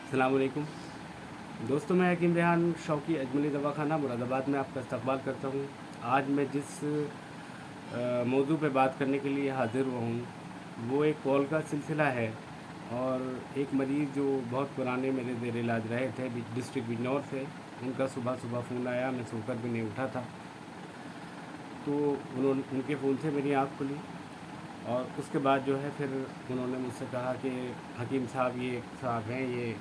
अस्सलाम वालेकुम दोस्तों, मैं हकीम रेहान शौकी अजमली दवाखाना मुरादाबाद में आपका इस्तकबाल करता हूँ। आज मैं जिस मौजू पे बात करने के लिए हाज़िर हुआ हूँ वो एक कॉल का सिलसिला है। और एक मरीज़ जो बहुत पुराने मेरे ज़ेर इलाज रहे थे डिस्ट्रिक्ट बिजनौर से, उनका सुबह सुबह फ़ोन आया। मैं सोकर भी नहीं उठा था, तो उनके फ़ोन से मेरी आँख खुली। और उसके बाद जो है फिर उन्होंने मुझसे कहा कि हकीम साहब, ये साहब हैं, ये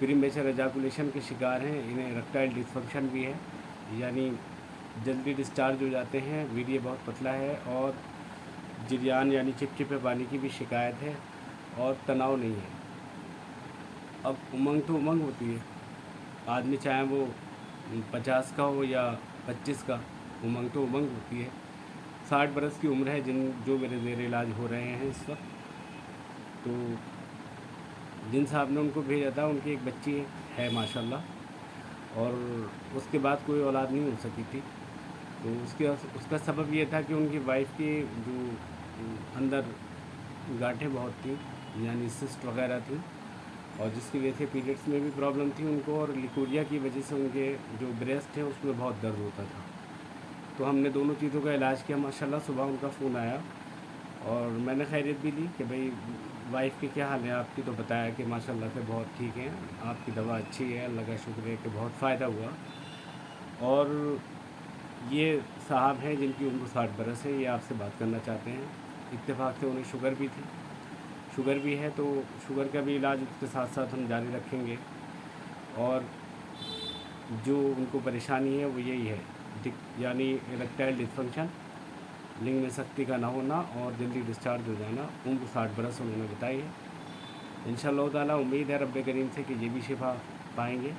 प्रीमेचर एजाकुलेशन के शिकार हैं, इन्हें इरेक्टाइल डिसफंक्शन भी है, यानी जल्दी डिस्चार्ज हो जाते हैं, वीर्य बहुत पतला है, और जरियान यानी चिपचिपे पानी की भी शिकायत है, और तनाव नहीं है। अब उमंग तो उमंग होती है, आदमी चाहे वो 50 का हो या 25 का, उमंग तो उमंग होती है। 60 बरस की उम्र है जो मेरे ज़ेर इलाज हो रहे हैं इस वक्त। तो जिन साहब ने उनको भेजा था, उनकी एक बच्ची है माशाल्लाह, और उसके बाद कोई औलाद नहीं हो सकी थी। तो उसका सबब ये था कि उनकी वाइफ की जो अंदर गांठें बहुत थी, यानी सिस्ट वगैरह थी, और जिसकी वजह से पीरियड्स में भी प्रॉब्लम थी उनको, और लिकोरिया की वजह से उनके जो ब्रेस्ट है उसमें बहुत दर्द होता था। तो हमने दोनों चीज़ों का इलाज किया माशाल्लाह। सुबह उनका फ़ोन आया और मैंने खैरियत भी ली कि भाई वाइफ़ की क्या हाल है आपकी, तो बताया कि माशाल्लाह से बहुत ठीक हैं, आपकी दवा अच्छी है, अल्लाह का शुक्र है कि बहुत फ़ायदा हुआ। और ये साहब हैं जिनकी उम्र 60 बरस है, ये आपसे बात करना चाहते हैं। इत्तेफाक से उन्हें शुगर भी थी, शुगर भी है, तो शुगर का भी इलाज उसके साथ साथ हम जारी रखेंगे। और जो उनको परेशानी है वो यही है, यानी इरेक्टाइल डिसफंक्शन, लिंग में शक्ति का ना होना और जल्दी डिस्चार्ज हो जाना। उम्र 60 बरस उन्होंने बताई है। इंशाअल्लाह ताला उम्मीद है रब्बे करीम से कि ये भी शिफा पाएंगे।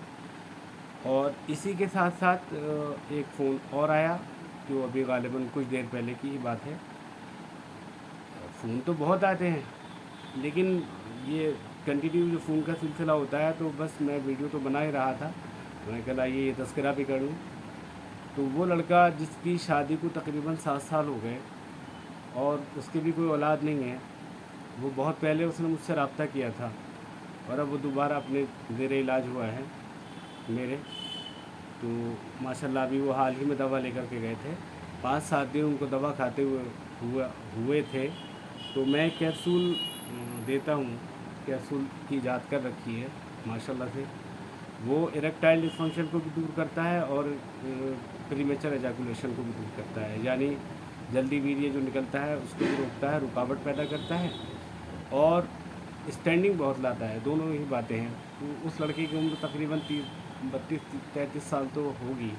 और इसी के साथ साथ एक फ़ोन और आया, जो अभी ग़ालिबन कुछ देर पहले की ही बात है। फ़ोन तो बहुत आते हैं, लेकिन ये कंटिन्यू जो फ़ोन का सिलसिला होता है, तो बस मैं वीडियो तो बना ही रहा था, मैंने कहा ये तज़किरा भी कर लूँ। तो वो लड़का जिसकी शादी को तकरीबन 7 साल हो गए और उसकी भी कोई औलाद नहीं है, वो बहुत पहले उसने मुझसे रब्ता किया था, और अब वो दोबारा अपने ज़ेर इलाज हुआ है मेरे। तो माशाल्लाह अभी वो हाल ही में दवा लेकर के गए थे, 5-7 दिन उनको दवा खाते हुए थे। तो मैं कैप्सूल देता हूँ, कैप्सूल की इजाद कर रखी है माशाल्लाह से। वो इरेक्टाइल डिसफंक्शन को भी दूर करता है और प्रीमेचर एजाकुलेशन को भी दूर करता है, यानी जल्दी वीर्य जो निकलता है उसको भी रोकता है, रुकावट पैदा करता है, और स्टैंडिंग बहुत लाता है। दोनों ही बातें हैं। तो उस लड़के की उम्र तकरीबन 32-33 साल तो होगी।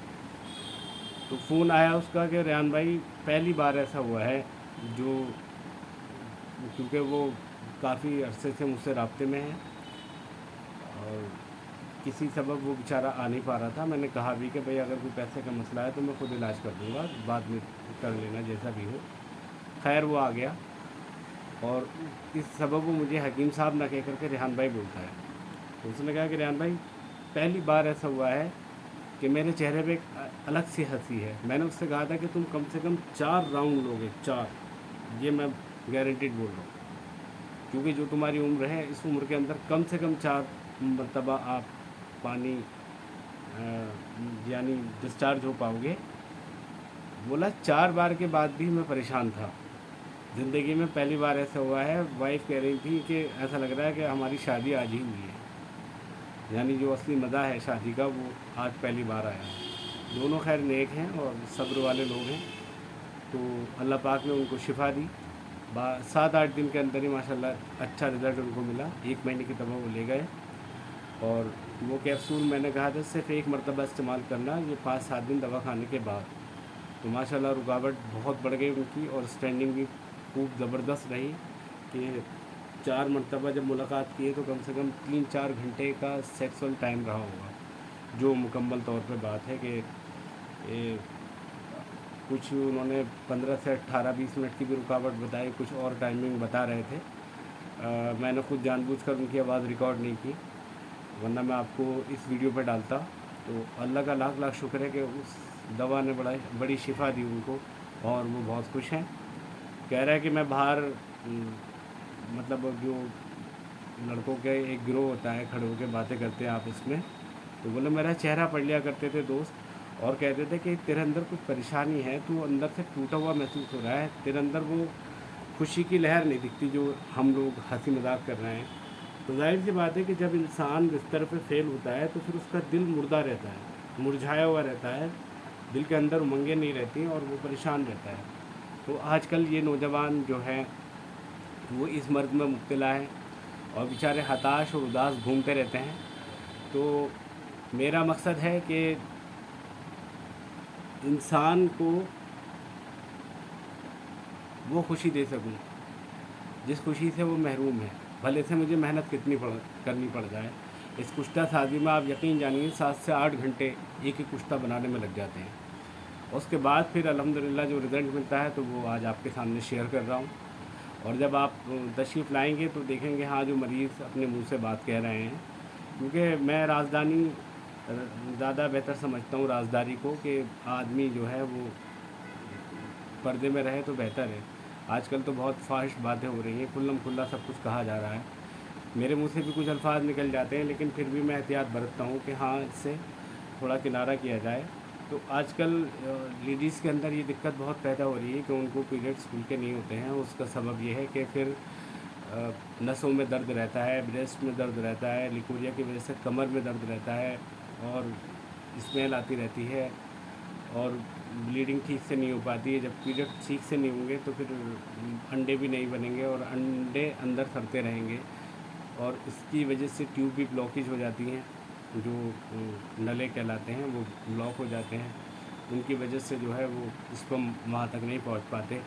तो फ़ोन आया उसका कि रेहान भाई, पहली बार ऐसा हुआ है, जो क्योंकि वो काफ़ी अरसे से मुझसे राब्ते में है, और किसी सबब वो बेचारा आ नहीं पा रहा था। मैंने कहा भी कि भाई अगर कोई पैसे का मसला है तो मैं ख़ुद इलाज कर दूँगा, बाद में कर लेना जैसा भी हो। खैर वो आ गया, और इस सबब वो मुझे हकीम साहब ना कह करके रेहान भाई बोलता है। तो उसने कहा कि रेहान भाई, पहली बार ऐसा हुआ है कि मेरे चेहरे पे एक अलग सी हंसी है। मैंने उससे कहा था कि तुम कम से कम 4 राउंड लोगे, 4, ये मैं गारंटीड बोल रहा हूँ, क्योंकि जो तुम्हारी उम्र है, इस उम्र के अंदर कम से कम 4 मरतबा आप पानी यानी डिस्चार्ज हो पाओगे। बोला 4 बार के बाद भी मैं परेशान था। ज़िंदगी में पहली बार ऐसा हुआ है। वाइफ़ कह रही थी कि ऐसा लग रहा है कि हमारी शादी आज ही हुई है, यानी जो असली मज़ा है शादी का वो आज पहली बार आया है। दोनों खैर नेक हैं और सब्र वाले लोग हैं, तो अल्लाह पाक ने उनको शिफा दी। 7-8 दिन के अंदर ही माशाल्लाह अच्छा रिज़ल्ट उनको मिला। 1 महीने की दवा वो ले गए, और वो कैप्सूल मैंने कहा था सिर्फ़ 1 मरतबा इस्तेमाल करना, ये 5-7 दिन दवा खाने के बाद। तो माशाल्लाह रुकावट बहुत बढ़ गई उनकी, और स्टैंडिंग भी खूब ज़बरदस्त रही कि 4 मरतबा जब मुलाकात की है तो कम से कम 3-4 घंटे का सेक्सुअल टाइम रहा होगा, जो मुकम्मल तौर पे बात है कि ए, कुछ उन्होंने 15 से 18-20 मिनट की भी रुकावट बताई, कुछ और टाइमिंग बता रहे थे। मैंने खुद जानबूझकर उनकी आवाज़ रिकॉर्ड नहीं की, वरना मैं आपको इस वीडियो पे डालता। तो अल्लाह का लाख लाख शुक्र है कि उस दवा ने बड़ी शिफा दी उनको, और वो बहुत खुश हैं। कह रहा है कि मैं बाहर मतलब जो लड़कों के एक गिरोह होता है, खड़े होकर बातें करते हैं आपस में। तो बोले मेरा चेहरा पढ़ लिया करते थे दोस्त और कहते थे कि तेरे अंदर कुछ परेशानी है, तू अंदर से टूटा हुआ महसूस हो रहा है, तेरे अंदर वो खुशी की लहर नहीं दिखती जो हम लोग हंसी मजाक कर रहे हैं। तो जाहिर सी बात है कि जब इंसान बिस्तर पे फेल होता है तो फिर उसका दिल मुर्दा रहता है, मुरझाया हुआ रहता है, दिल के अंदर उमंगें नहीं रहती और वो परेशान रहता है। तो आजकल ये नौजवान जो है वो इस मर्ज़ में मुब्तला है और बेचारे हताश और उदास घूमते रहते हैं। तो मेरा मकसद है कि इंसान को वो खुशी दे सकूं जिस खुशी से वो महरूम है, भले से मुझे मेहनत करनी पड़ जाए। इस कुश्ता साजी में आप यकीन जानिए 7 से 8 घंटे एक ही कुश्ता बनाने में लग जाते हैं। उसके बाद फिर अल्हम्दुलिल्लाह जो रिज़ल्ट मिलता है तो वो आज आपके सामने शेयर कर रहा हूँ। और जब आप तशरीफ़ लाएंगे तो देखेंगे हाँ जो मरीज़ अपने मुंह से बात कह रहे हैं, क्योंकि मैं राजदानी ज़्यादा बेहतर समझता हूँ राजदारी को, कि आदमी जो है वो पर्दे में रहे तो बेहतर है। आजकल तो बहुत फाहिश बातें हो रही हैं, खुल्लम खुल्ला सब कुछ कहा जा रहा है। मेरे मुंह से भी कुछ अल्फाज निकल जाते हैं, लेकिन फिर भी मैं एहतियात बरतता हूँ कि हाँ इससे थोड़ा किनारा किया जाए। तो आजकल लेडीज़ के अंदर ये दिक्कत बहुत पैदा हो रही है कि उनको पीरियड्स खुल के नहीं होते हैं। उसका सबब ये है कि फिर नसों में दर्द रहता है, ब्रेस्ट में दर्द रहता है, लिकोरिया की वजह से कमर में दर्द रहता है और स्मेल आती रहती है और ब्लीडिंग ठीक से नहीं हो पाती है। जब पीरियड ठीक से नहीं होंगे तो फिर अंडे भी नहीं बनेंगे और अंडे अंदर सड़ते रहेंगे और इसकी वजह से ट्यूब भी ब्लॉकेज हो जाती हैं, जो नले कहलाते हैं वो ब्लॉक हो जाते हैं। उनकी वजह से जो है वो स्पर्म वहाँ तक नहीं पहुँच पाते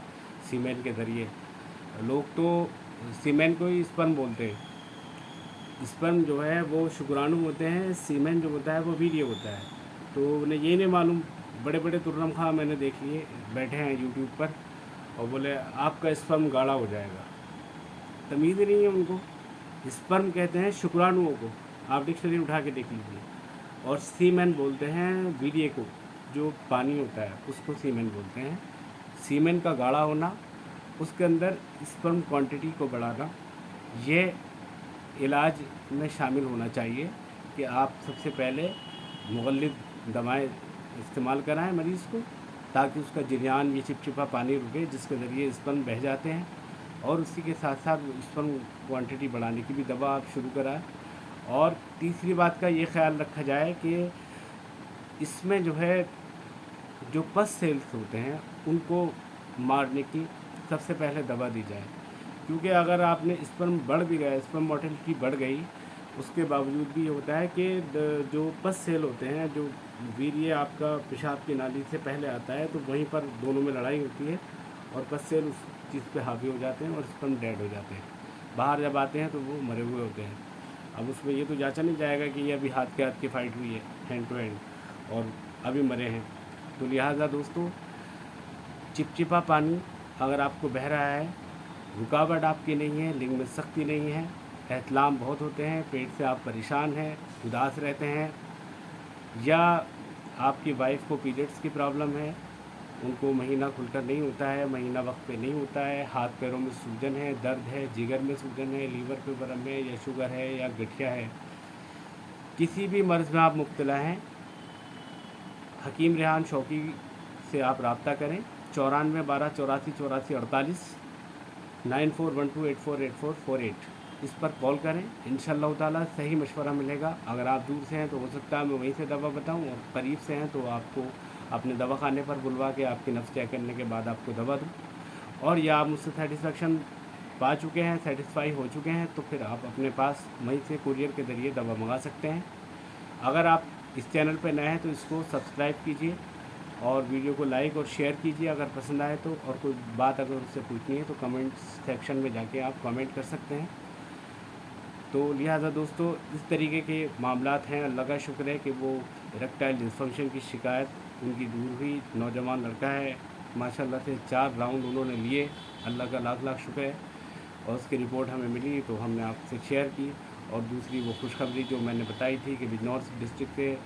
सीमेंट के ज़रिए। लोग तो सीमेंट को ही स्पर्म बोलते हैं। स्पर्म जो है वो शुक्राणु होते हैं, सीमेंट जो होता है वो वीर्य होता है। तो उन्हें ये नहीं मालूम। बड़े बड़े तुर्रम खां मैंने देख लिए बैठे हैं यूट्यूब पर और बोले आपका स्पर्म गाढ़ा हो जाएगा। तमीज़ ही नहीं है उनको। स्पर्म कहते हैं शुक्राणुओं को, आप डिक्शनरी उठा के देख लीजिए। और सीमेन बोलते हैं वीर्य को, जो पानी होता है उसको सीमेन बोलते हैं। सीमेन का गाढ़ा होना, उसके अंदर स्पर्म क्वांटिटी को बढ़ाना, ये इलाज में शामिल होना चाहिए कि आप सबसे पहले मुगल्लिद दवाएं इस्तेमाल कराएं मरीज़ को, ताकि उसका जरियान, ये चिपचिपा पानी रुके जिसके ज़रिए स्पर्म बह जाते हैं। और उसी के साथ साथ स्पर्म क्वांटिटी बढ़ाने की भी दवा आप शुरू कराएं। और तीसरी बात का ये ख्याल रखा जाए कि इसमें जो है जो पस सेल्स होते हैं उनको मारने की सबसे पहले दवा दी जाए, क्योंकि अगर आपने स्पर्म बढ़ भी गया, स्पर्म मोर्टेलिटी बढ़ गई, उसके बावजूद भी होता है कि जो पस सेल होते हैं, जो वीर्य आपका पेशाब की नाली से पहले आता है, तो वहीं पर दोनों में लड़ाई होती है और पस सेल उस चीज़ पे हावी हो जाते हैं और स्पर्म डेड हो जाते हैं। बाहर जब आते हैं तो वो मरे हुए होते हैं। अब उसमें ये तो जांचा नहीं जाएगा कि ये अभी हाथ की फ़ाइट हुई है हैंड टू हैंड और अभी मरे हैं। तो लिहाजा दोस्तों, चिपचिपा पानी अगर आपको बह रहा है, रुकावट आपकी नहीं है, लिंग में सख्ती नहीं है, एहतलाम बहुत होते हैं, पेट से आप परेशान हैं, उदास रहते हैं, या आपकी वाइफ को पीरियड्स की प्रॉब्लम है, उनको महीना खुलकर नहीं होता है, महीना वक्त पे नहीं होता है, हाथ पैरों में सूजन है, दर्द है, जिगर में सूजन है, लीवर पे बरम है, या शुगर है, या गठिया है, किसी भी मर्ज़ में आप मुब्तला हैं, हकीम रेहान शौकी से आप रब्ता करें। 9412848448 9412848448 इस पर कॉल करें। इंशाअल्लाह ताला सही मशवरा मिलेगा। अगर आप दूर से हैं तो हो सकता है मैं वहीं से दवा बताऊं, और करीब से हैं तो आपको अपने दवाखाने पर बुलवा के आपकी नफ्स चेक करने के बाद आपको दवा दूं। और या आप मुझसे सेटिस्फेक्शन पा चुके हैं, सेटिस्फाई हो चुके हैं, तो फिर आप अपने पास वहीं से कुरियर के ज़रिए दवा मंगा सकते हैं। अगर आप इस चैनल पर नए हैं तो इसको सब्सक्राइब कीजिए और वीडियो को लाइक और शेयर कीजिए अगर पसंद आए तो। और कोई बात अगर उससे पूछनी है तो कमेंट सेक्शन में जाके आप कमेंट कर सकते हैं। तो लिहाजा दोस्तों, इस तरीके के मामलात हैं। अल्लाह का शुक्र है कि वो इरेक्टाइल डिसफंक्शन की शिकायत उनकी दूर हुई। नौजवान लड़का है, माशाल्लाह से 4 राउंड उन्होंने लिए, अल्लाह का लाख लाख शुक्र है। और उसकी रिपोर्ट हमें मिली तो हमने आपसे शेयर की। और दूसरी वो खुशखबरी जो मैंने बताई थी कि बिजनौर डिस्ट्रिक्ट से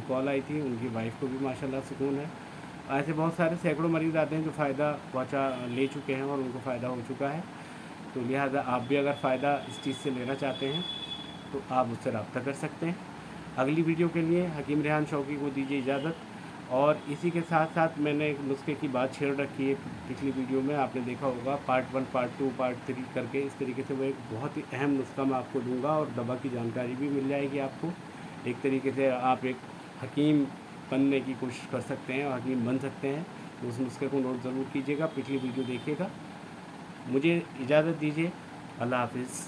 कॉल आई थी, उनकी वाइफ को भी माशाल्लाह सुकून है। ऐसे बहुत सारे सैकड़ों मरीज़ आते हैं जो फ़ायदा ले चुके हैं और उनको फ़ायदा हो चुका है। तो लिहाजा आप भी अगर फ़ायदा इस चीज़ से लेना चाहते हैं तो आप मुझसे रब्ता कर सकते हैं। अगली वीडियो के लिए हकीम रेहान शौकी को दीजिए इजाज़त। और इसी के साथ साथ मैंने एक नुस्खे की बात छेड़ रखी है पिछली वीडियो में, आपने देखा होगा पार्ट 1, पार्ट 2, पार्ट 3 करके। इस तरीके से वो एक बहुत ही अहम नुस्खा मैं आपको दूंगा और दवा की जानकारी भी मिल जाएगी आपको। एक तरीके से आप एक हकीम बनने की कोशिश कर सकते हैं और हकीम बन सकते हैं। तो उस नुस्खे को नोट ज़रूर कीजिएगा, पिछली वीडियो देखिएगा। मुझे इजाज़त दीजिए, अल्लाह हाफिज़।